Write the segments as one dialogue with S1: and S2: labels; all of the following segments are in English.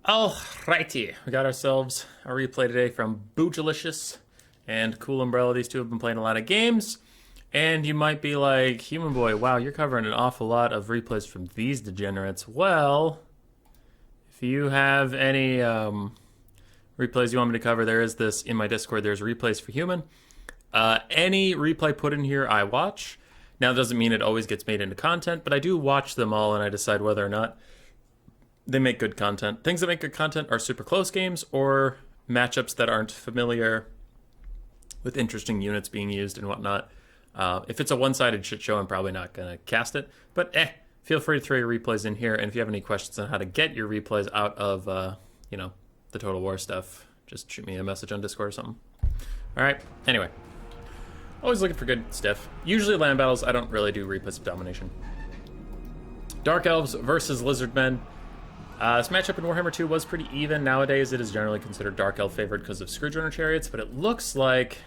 S1: Alrighty, we got ourselves a replay today from Boojilicious and Cool Umbrella. These two have been playing a lot of games, and you might be like, Human Boy, wow, you're covering an awful lot of replays from these degenerates. Well, if you have any replays you want me to cover, there is this in my Discord. There's replays for human. Any replay put in here, I watch. Now, it doesn't mean it always gets made into content, but I do watch them all, and I decide whether or not they make good content. Things that make good content are super close games or matchups that aren't familiar with interesting units being used and whatnot. If it's a one-sided shit show, I'm probably not going to cast it. But feel free to throw your replays in here. And if you have any questions on how to get your replays out of, the Total War stuff, just shoot me a message on Discord or something. All right. Anyway, always looking for good stuff. Usually land battles, I don't really do replays of domination. Dark Elves versus Lizardmen. This matchup in Warhammer 2 was pretty even. Nowadays, it is generally considered Dark Elf favored because of Screwdrunner Chariots, but it looks like,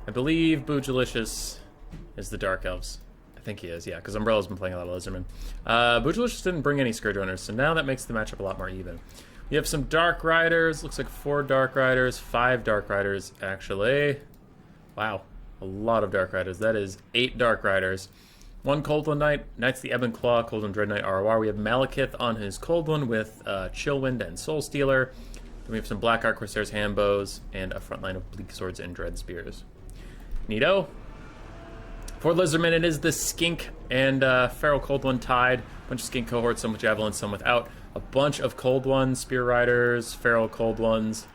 S1: I believe Boojilicious is the Dark Elves. I think he is, yeah, because Umbrella's been playing a lot of Lizardmen. Boojilicious didn't bring any Screwdrunners, so now that makes the matchup a lot more even. You have some Dark Riders, looks like 4 Dark Riders, 5 Dark Riders, actually. Wow, a lot of Dark Riders. That is 8 Dark Riders. 1 Cold One Knight, Knights the Ebon Claw, Cold One Dread Knight ROR. We have Malekith on his Cold One with Chillwind and Soul Stealer. Then we have some Black Arc Corsairs, Handbows, and a front line of Bleak Swords and Dread Spears. Neato. For Lizardmen, it is the Skink and Feral Cold One tied. A bunch of Skink cohorts, some with Javelin, some without. A bunch of Cold Ones, Spear Riders, Feral Cold Ones.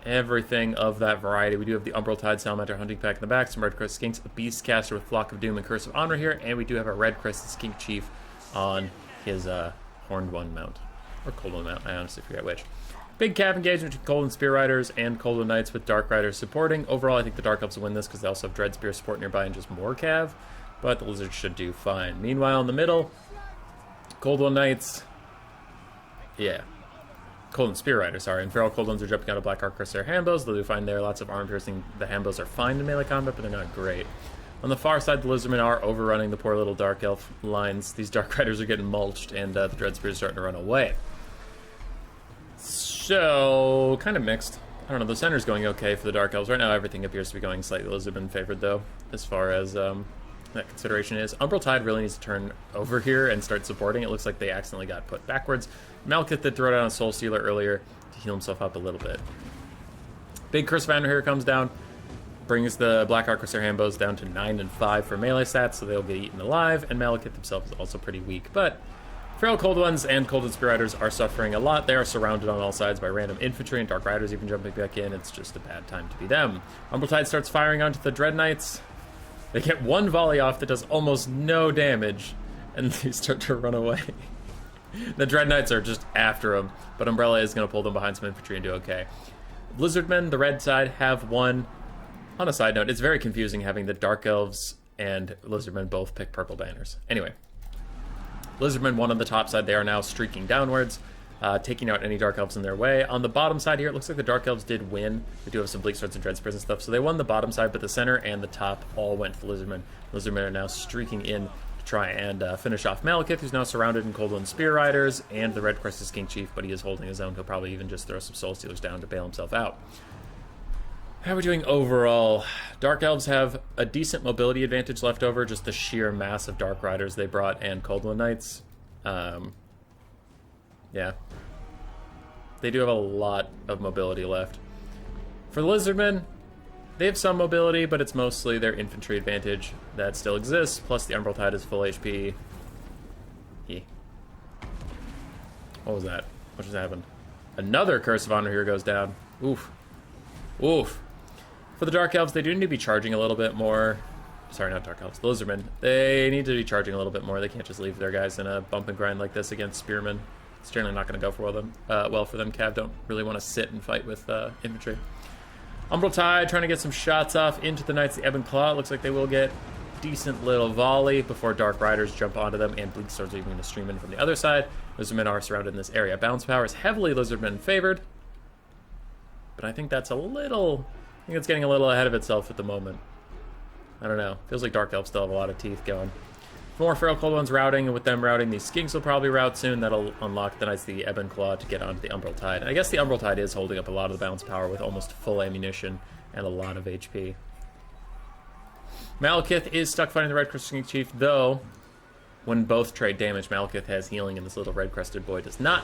S1: Everything of that variety. We do have the Umbral Tide Salamander Hunting Pack in the back, some Red Crest Skinks, a Beastcaster with Flock of Doom and Curse of Honor here, and we do have a Red Crested Skink Chief on his Horned One mount. Or Cold One mount, I honestly forget which. Big cav engagement between Cold One Spear Riders and Cold One Knights with Dark Riders supporting. Overall, I think the Dark Elves will win this because they also have Dread Spear support nearby and just more cav, but the Lizards should do fine. Meanwhile, in the middle, Cold One Knights, yeah. Cold and Spear Rider, sorry, and Feral Cold Ones are jumping out of Black Arc Corsair Handbows. They'll do fine there. Lots of arm piercing. The Handbows are fine in melee combat, but they're not great. On the far side, the Lizardmen are overrunning the poor little Dark Elf lines. These Dark Riders are getting mulched, and the Dread Spear is starting to run away. So, kind of mixed. I don't know, the center's going okay for the Dark Elves. Right now, everything appears to be going slightly Lizardmen favored, though, as far as that consideration is. Umbral Tide really needs to turn over here and start supporting. It looks like they accidentally got put backwards. Malekith did throw down a Soul Stealer earlier to heal himself up a little bit. Big Curse of Honor here comes down. Brings the Black Arc Corsair Handbows down to 9 and 5 for melee stats, so they'll get eaten alive. And Malekith himself is also pretty weak. But Feral Cold Ones and Cold and Spear Riders are suffering a lot. They are surrounded on all sides by random infantry, and Dark Riders even jumping back in. It's just a bad time to be them. Umbral Tide starts firing onto the Dread Knights. They get one volley off that does almost no damage, and they start to run away. The Dread Knights are just after them, but Umbrella is going to pull them behind some infantry and do okay. Lizardmen, the red side, have won. On a side note, it's very confusing having the Dark Elves and Lizardmen both pick purple banners. Anyway, Lizardmen won on the top side. They are now streaking downwards, taking out any Dark Elves in their way. On the bottom side here, it looks like the Dark Elves did win. We do have some Bleak Swords and Dread Spears and stuff, so they won the bottom side, but the center and the top all went to Lizardmen. Lizardmen are now streaking in to try and finish off Malekith, who's now surrounded in Cold One Spear Riders, and the Red Crested Skink Chief, but he is holding his own. He'll probably even just throw some Soul Stealers down to bail himself out. How are we doing overall? Dark Elves have a decent mobility advantage left over, just the sheer mass of Dark Riders they brought and Cold One Knights. Yeah. They do have a lot of mobility left. For the Lizardmen, they have some mobility, but it's mostly their infantry advantage that still exists, plus the Umbral Tide is full HP. What was that? What just happened? Another Curse of Honor here goes down. Oof. Oof. For the Dark Elves, they do need to be charging a little bit more. Sorry, not Dark Elves. The Lizardmen. They need to be charging a little bit more. They can't just leave their guys in a bump and grind like this against Spearmen. It's generally not going to go for well for them. Cav don't really want to sit and fight with infantry. Umbral Tide trying to get some shots off into the Knights of the Ebon Claw. It looks like they will get decent little volley before Dark Riders jump onto them, and Bleak Swords are even going to stream in from the other side. Lizardmen are surrounded in this area. Bounce power is heavily Lizardmen favored, but I think that's it's getting a little ahead of itself at the moment. I don't know. Feels like Dark Elves still have a lot of teeth going. More Feral Cold Ones routing, and with them routing, these Skinks will probably route soon. That'll unlock the Knights of the Ebon Claw to get onto the Umbral Tide. And I guess the Umbral Tide is holding up a lot of the bounce power with almost full ammunition and a lot of HP. Malekith is stuck fighting the Red Crested Skink Chief, though when both trade damage, Malekith has healing and this little Red Crested boy does not.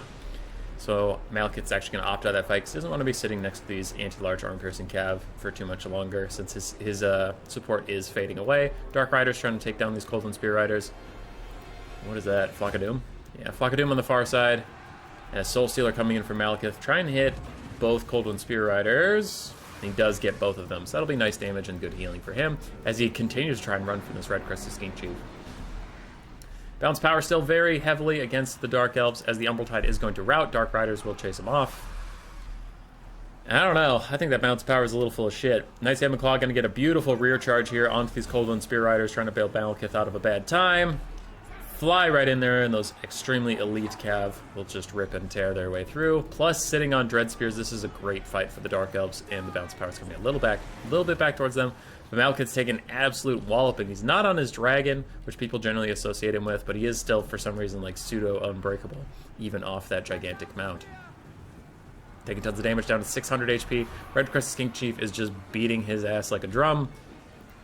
S1: So Malekith's actually going to opt out of that fight because he doesn't want to be sitting next to these anti-large arm-piercing cav for too much longer since his support is fading away. Dark Rider's trying to take down these Cold One Spear Riders. What is that? Flock of Doom? Yeah, Flock of Doom on the far side. And a Soul Stealer coming in from Malekith. Trying to hit both Cold One Spear Riders. And he does get both of them, so that'll be nice damage and good healing for him as he continues to try and run from this Red Crested Skink Chief. Bounce power still very heavily against the Dark Elves as the Umbral Tide is going to rout. Dark Riders will chase him off. And I don't know. I think that bounce power is a little full of shit. Knights of Ebon Claw going to get a beautiful rear charge here onto these Cold One Spear Riders trying to bail Malekith out of a bad time. Fly right in there, and those extremely elite cav will just rip and tear their way through. Plus, sitting on Dread Spears, this is a great fight for the Dark Elves, and the bounce power is going to be a little bit back towards them. But Malekith's taking an absolute walloping. He's not on his dragon, which people generally associate him with, but he is still, for some reason, like pseudo-unbreakable, even off that gigantic mount. Taking tons of damage down to 600 HP. Red Crested Skink Chief is just beating his ass like a drum.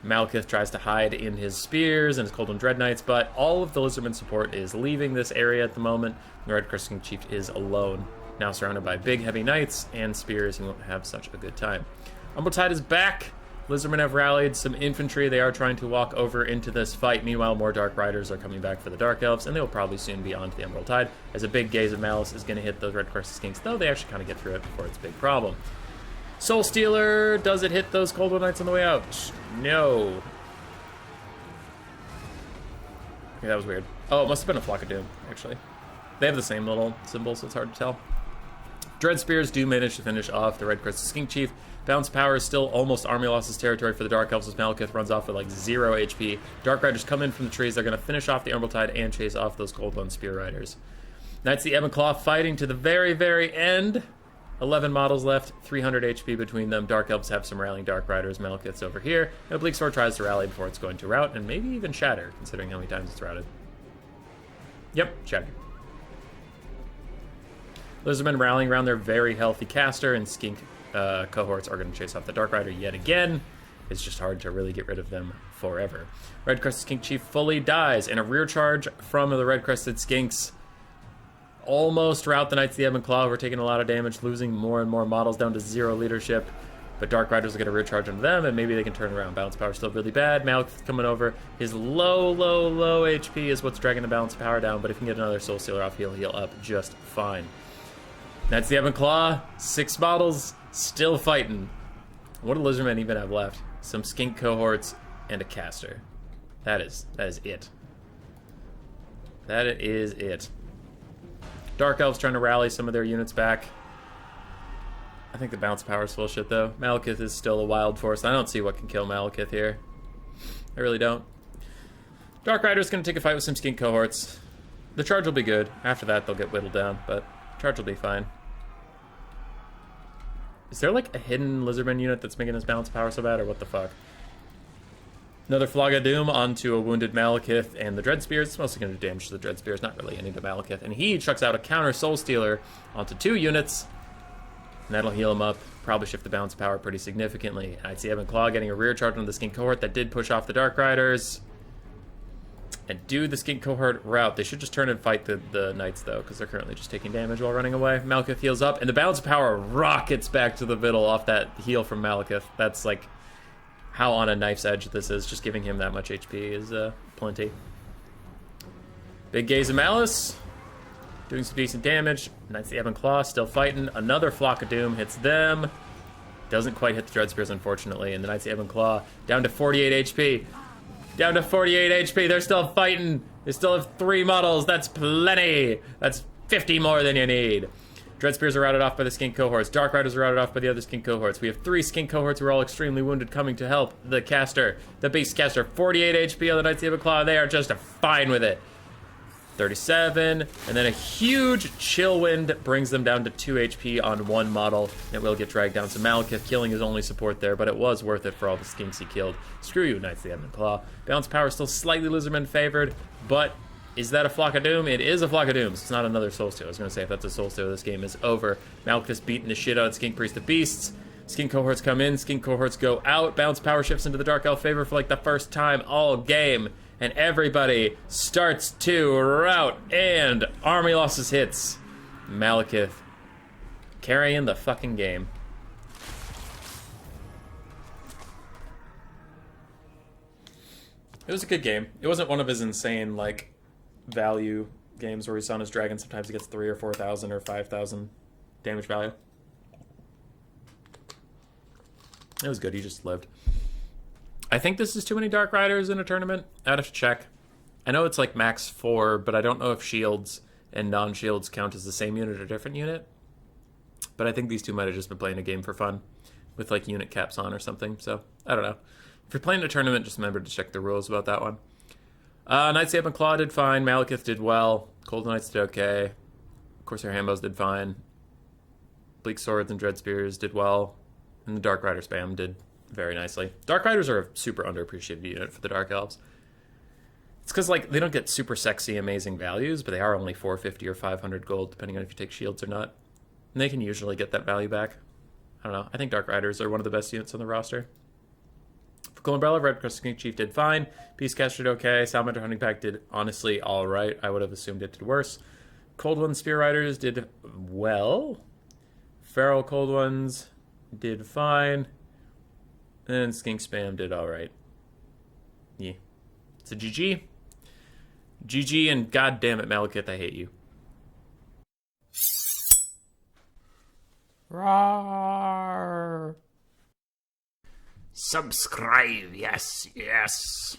S1: Malekith tries to hide in his spears and his Cold One Dread Knights, but all of the Lizardmen support is leaving this area at the moment. The Red Crested Skink Chief is alone, now surrounded by big, heavy knights and spears. He won't have such a good time. Umbral Tide is back. Lizardmen have rallied some infantry. They are trying to walk over into this fight. Meanwhile, more Dark Riders are coming back for the Dark Elves, and they will probably soon be onto the Umbral Tide, as a big Gaze of Malice is going to hit those Red Crested Skinks, though they actually kind of get through it before it's a big problem. Soul Stealer, does it hit those Cold One Knights on the way out? No. Okay, that was weird. Oh, it must have been a Flock of Doom, actually. They have the same little symbol, so it's hard to tell. Dread Spears do manage to finish off the Red Crested Skink Chief. Bounce power is still almost army losses territory for the Dark Elves as Malekith runs off with like 0 HP. Dark Riders come in from the trees. They're going to finish off the Umbral Tide and chase off those Cold One Spear Riders. Knights of the Ebon Claw fighting to the very, very end. 11 models left, 300 HP between them. Dark Elves have some rallying Dark Riders. Malekith's over here. And Oblique Sword tries to rally before it's going to rout, and maybe even shatter, considering how many times it's routed. Yep, shatter. Lizardmen rallying around their very healthy caster, and Skink cohorts are going to chase off the Dark Rider yet again. It's just hard to really get rid of them forever. Red Crested Skink Chief fully dies, and a rear charge from the Red Crested Skinks almost rout the Knights of the Ebon Claw. We're taking a lot of damage, losing more and more models down to 0 leadership. But Dark Riders will get a rear charge onto them, and maybe they can turn around. Bounce power still really bad. Malekith coming over. His low HP is what's dragging the bounce power down, but if he can get another Soul Stealer off, he'll heal up just fine. Knights of the Ebon Claw, 6 models, still fighting. What do Lizardmen even have left? Some Skink cohorts and a caster. That is it. That is it. Dark Elves trying to rally some of their units back. I think the bounce power is full shit, though. Malekith is still a wild force. I don't see what can kill Malekith here. I really don't. Dark Rider's going to take a fight with some Skink cohorts. The charge will be good. After that, they'll get whittled down, but charge will be fine. Is there, like, a hidden Lizardman unit that's making this bounce power so bad, or what the fuck? Another Flag of Doom onto a wounded Malekith and the Dread Spears. It's mostly going to do damage to the Dread Spears, not really any to Malekith. And he chucks out a counter Soul Stealer onto 2 units. And that'll heal him up. Probably shift the bounce power pretty significantly. I'd see Ebon Claw getting a rear charge on the Skink cohort that did push off the Dark Riders. And do the Skink cohort route. They should just turn and fight the Knights, though, because they're currently just taking damage while running away. Malekith heals up, and the bounce power rockets back to the middle off that heal from Malekith. That's like how on a knife's edge this is. Just giving him that much HP is plenty. Big Gaze of Malice, doing some decent damage. Knights of the Ebon Claw still fighting. Another Flock of Doom hits them. Doesn't quite hit the Dread Spears, unfortunately. And the Knights of the Ebon Claw down to 48 HP. Down to 48 HP. They're still fighting. They still have 3 models. That's plenty. That's 50 more than you need. Dread Spears are routed off by the Skink cohorts. Dark Riders are routed off by the other Skink cohorts. We have 3 Skink cohorts who are all extremely wounded coming to help the caster. The base caster, 48 HP on the Knights of the Ebon Claw. They are just fine with it. 37, and then a huge chill wind brings them down to 2 HP on one model, and it will get dragged down. So Malekith killing his only support there, but it was worth it for all the skinks he killed. Screw you, Knights of the Ebon Claw. Balance power is still slightly Lizardmen favored, but is that a Flock of Doom? It is a Flock of Dooms. It's not another Soul Steal. I was going to say, if that's a Soul Steal, this game is over. Malekith's beating the shit out of Skink Priest of Beasts. Skink cohorts come in, Skink cohorts go out. Balance power shifts into the Dark Elf favor for like the first time all game. And everybody starts to rout, and army losses hits. Malekith carrying the fucking game. It was a good game. It wasn't one of his insane, like, value games where he's on his dragon. Sometimes he gets 3,000 or 4,000 or 5,000 damage value. It was good. He just lived. I think this is too many Dark Riders in a tournament. I'd have to check. I know it's like max 4, but I don't know if shields and non-shields count as the same unit or different unit. But I think these two might have just been playing a game for fun with like unit caps on or something. So, I don't know. If you're playing a tournament, just remember to check the rules about that one. Knights of the Ebon Claw did fine. Malekith did well. Cold Knights did okay. Corsair Hambos did fine. Bleak Swords and Dread Spears did well. And the Dark Rider spam did very nicely. Dark Riders are a super underappreciated unit for the Dark Elves. It's because like they don't get super sexy, amazing values, but they are only 450 or 500 gold, depending on if you take shields or not. And they can usually get that value back. I don't know. I think Dark Riders are one of the best units on the roster. For Cool Umbrella, Red Cross Skink Chief did fine. Peacecaster did okay. Salamander Hunting Pack did honestly all right. I would have assumed it did worse. Cold One Spear Riders did well. Feral Cold Ones did fine. And Skink Spam did alright. Yeah. It's a GG. GG, and god damn it, Malekith, I hate you. Roar.
S2: Subscribe, yes, yes.